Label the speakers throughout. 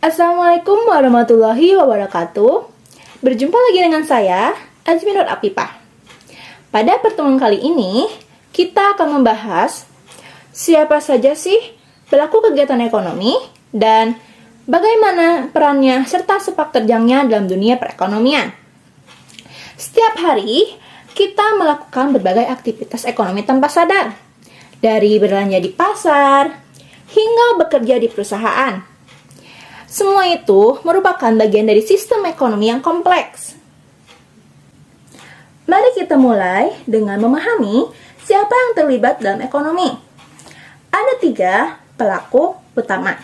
Speaker 1: Assalamualaikum warahmatullahi wabarakatuh. Berjumpa lagi dengan saya, Azmi Nur Apipah. Pada pertemuan kali ini, kita akan membahas siapa saja sih pelaku kegiatan ekonomi dan bagaimana perannya serta sepak terjangnya dalam dunia perekonomian. Setiap hari, kita melakukan berbagai aktivitas ekonomi tanpa sadar, dari berbelanja di pasar hingga bekerja di perusahaan. Semua itu merupakan bagian dari sistem ekonomi yang kompleks. Mari kita mulai dengan memahami siapa yang terlibat dalam ekonomi. Ada 3 pelaku utama.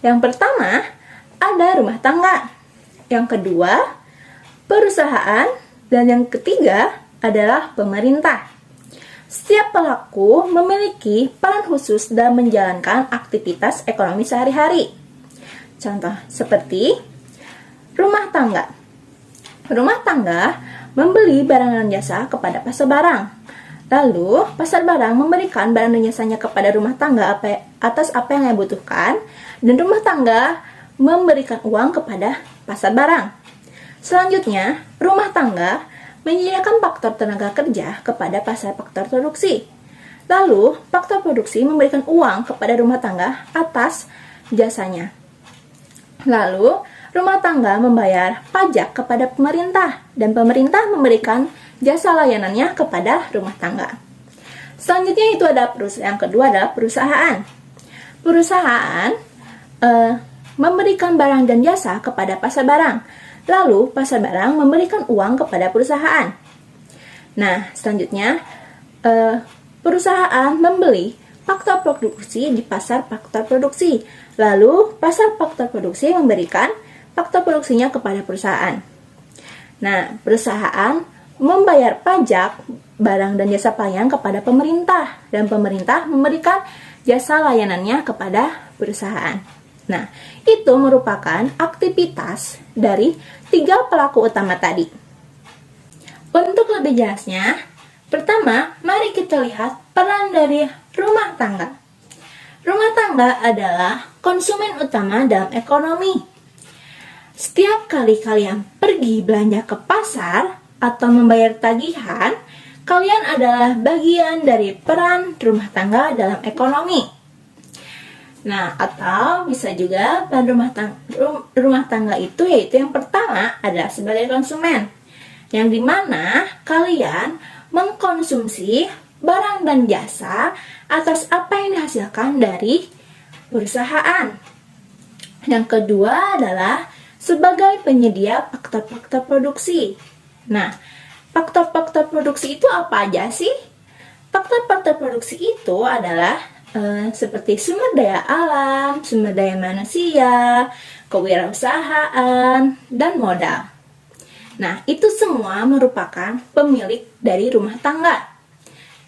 Speaker 1: Yang pertama, ada rumah tangga. Yang kedua, perusahaan. Dan yang ketiga adalah pemerintah. Setiap pelaku memiliki peran khusus dalam menjalankan aktivitas ekonomi sehari-hari. Contoh seperti rumah tangga. Rumah tangga membeli barang dan jasa kepada pasar barang. Lalu, pasar barang memberikan barang dan jasanya kepada rumah tangga atas apa yang ia butuhkan, dan rumah tangga memberikan uang kepada pasar barang. Selanjutnya, rumah tangga menyediakan faktor tenaga kerja kepada pasar faktor produksi. Lalu, faktor produksi memberikan uang kepada rumah tangga atas jasanya. Lalu, rumah tangga membayar pajak kepada pemerintah, dan pemerintah memberikan jasa layanannya kepada rumah tangga. Selanjutnya itu ada yang kedua adalah perusahaan. Perusahaan memberikan barang dan jasa kepada pasar barang. Lalu, pasar barang memberikan uang kepada perusahaan. Nah, selanjutnya perusahaan membeli faktor produksi di pasar faktor produksi. Lalu, pasar faktor produksi memberikan faktor produksinya kepada perusahaan. Nah, perusahaan membayar pajak, barang dan jasa pelayanan kepada pemerintah, dan pemerintah memberikan jasa layanannya kepada perusahaan. Nah, itu merupakan aktivitas dari 3 pelaku utama tadi. Untuk lebih jelasnya, pertama, mari kita lihat peran dari rumah tangga. Rumah tangga adalah konsumen utama dalam ekonomi. Setiap kali kalian pergi belanja ke pasar atau membayar tagihan, kalian adalah bagian dari peran rumah tangga dalam ekonomi. Nah, atau bisa juga peran rumah tangga itu yaitu yang pertama adalah sebagai konsumen, yang dimana kalian mengkonsumsi barang dan jasa atas apa yang dihasilkan dari perusahaan. Yang kedua adalah sebagai penyedia faktor-faktor produksi. Nah, faktor-faktor produksi itu apa aja sih? Faktor-faktor produksi itu adalah seperti sumber daya alam, sumber daya manusia, kewirausahaan, dan modal. Nah, itu semua merupakan pemilik dari rumah tangga.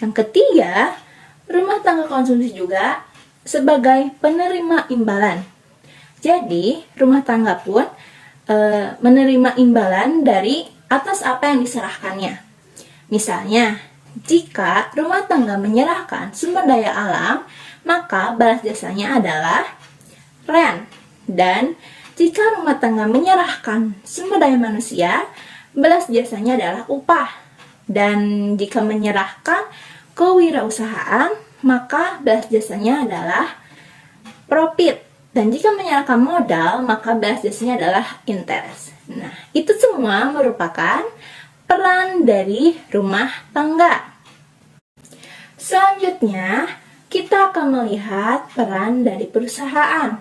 Speaker 1: Yang ketiga, rumah tangga konsumsi juga sebagai penerima imbalan. Jadi, rumah tangga pun menerima imbalan dari atas apa yang diserahkannya. Misalnya, jika rumah tangga menyerahkan sumber daya alam, maka balas jasanya adalah rent. Dan jika rumah tangga menyerahkan sumber daya manusia, balas jasanya adalah upah. Dan jika menyerahkan kewirausahaan, maka balas jasanya adalah profit. Dan jika menyerahkan modal, maka balas jasanya adalah interest. Nah, itu semua merupakan peran dari rumah tangga. Selanjutnya, kita akan melihat peran dari perusahaan.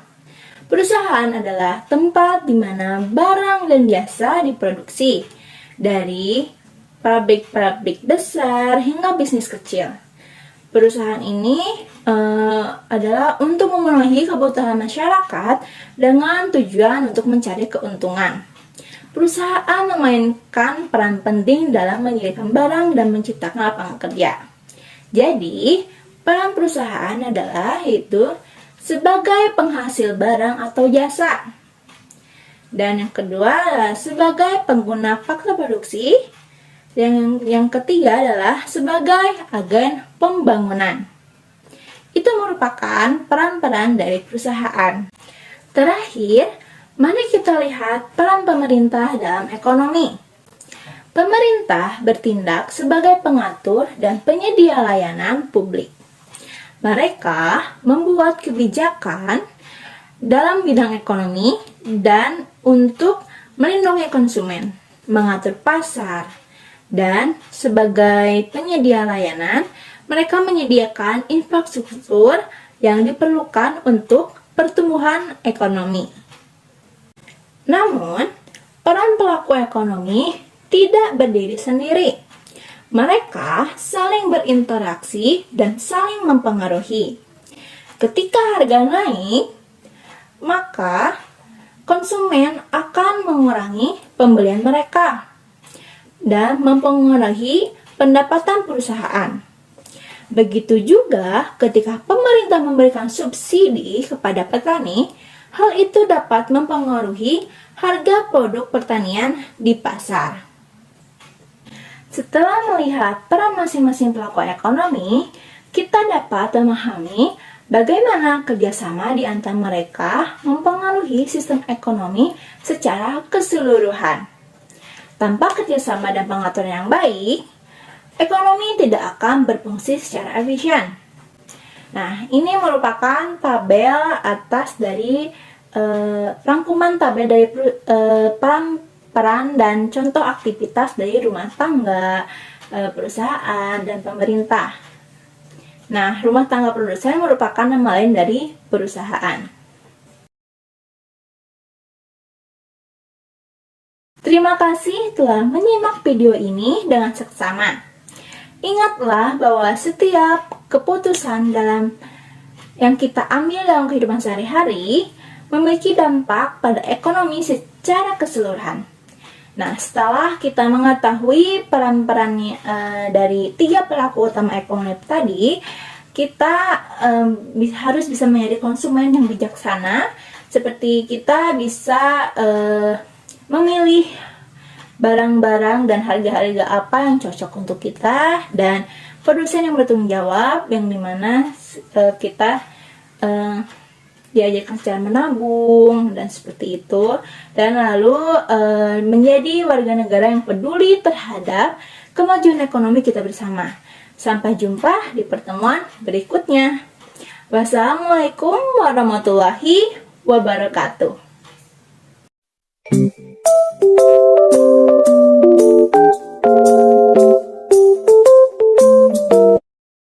Speaker 1: Perusahaan adalah tempat di mana barang dan jasa diproduksi, dari pabrik-pabrik besar hingga bisnis kecil. Perusahaan ini adalah untuk memenuhi kebutuhan masyarakat dengan tujuan untuk mencari keuntungan. Perusahaan memainkan peran penting dalam mengirimkan barang dan menciptakan lapangan kerja. Jadi, peran perusahaan adalah yaitu sebagai penghasil barang atau jasa. Dan yang kedua adalah sebagai pengguna faktor produksi. Yang ketiga adalah sebagai agen pembangunan. Itu merupakan peran-peran dari perusahaan. Terakhir, Mari kita lihat peran pemerintah dalam ekonomi. Pemerintah bertindak sebagai pengatur dan penyedia layanan publik. Mereka membuat kebijakan dalam bidang ekonomi dan untuk melindungi konsumen, mengatur pasar, dan sebagai penyedia layanan, mereka menyediakan infrastruktur yang diperlukan untuk pertumbuhan ekonomi. Namun, peran pelaku ekonomi tidak berdiri sendiri. Mereka saling berinteraksi dan saling mempengaruhi. Ketika harga naik, maka konsumen akan mengurangi pembelian mereka dan mempengaruhi pendapatan perusahaan. Begitu juga ketika pemerintah memberikan subsidi kepada petani, hal itu dapat mempengaruhi harga produk pertanian di pasar. Setelah melihat peran masing-masing pelaku ekonomi, kita dapat memahami bagaimana kerjasama di antara mereka mempengaruhi sistem ekonomi secara keseluruhan. Tanpa kerjasama dan pengaturan yang baik, ekonomi tidak akan berfungsi secara efisien. Nah, ini merupakan tabel atas dari rangkuman tabel dari peran dan contoh aktivitas dari rumah tangga, perusahaan, dan pemerintah. Nah, rumah tangga produsen merupakan nama lain dari perusahaan. Terima kasih telah menyimak video ini dengan seksama. Ingatlah bahwa setiap keputusan yang kita ambil dalam kehidupan sehari-hari memiliki dampak pada ekonomi secara keseluruhan. Nah, setelah kita mengetahui peran-perannya dari 3 pelaku utama ekonomi tadi, kita harus bisa menjadi konsumen yang bijaksana, seperti kita bisa memilih barang-barang dan harga-harga apa yang cocok untuk kita, dan produsen yang bertanggung jawab, yang dimana kita diajarkan secara menabung dan seperti itu, dan lalu menjadi warga negara yang peduli terhadap kemajuan ekonomi kita bersama. Sampai jumpa di pertemuan berikutnya. Wassalamualaikum warahmatullahi wabarakatuh.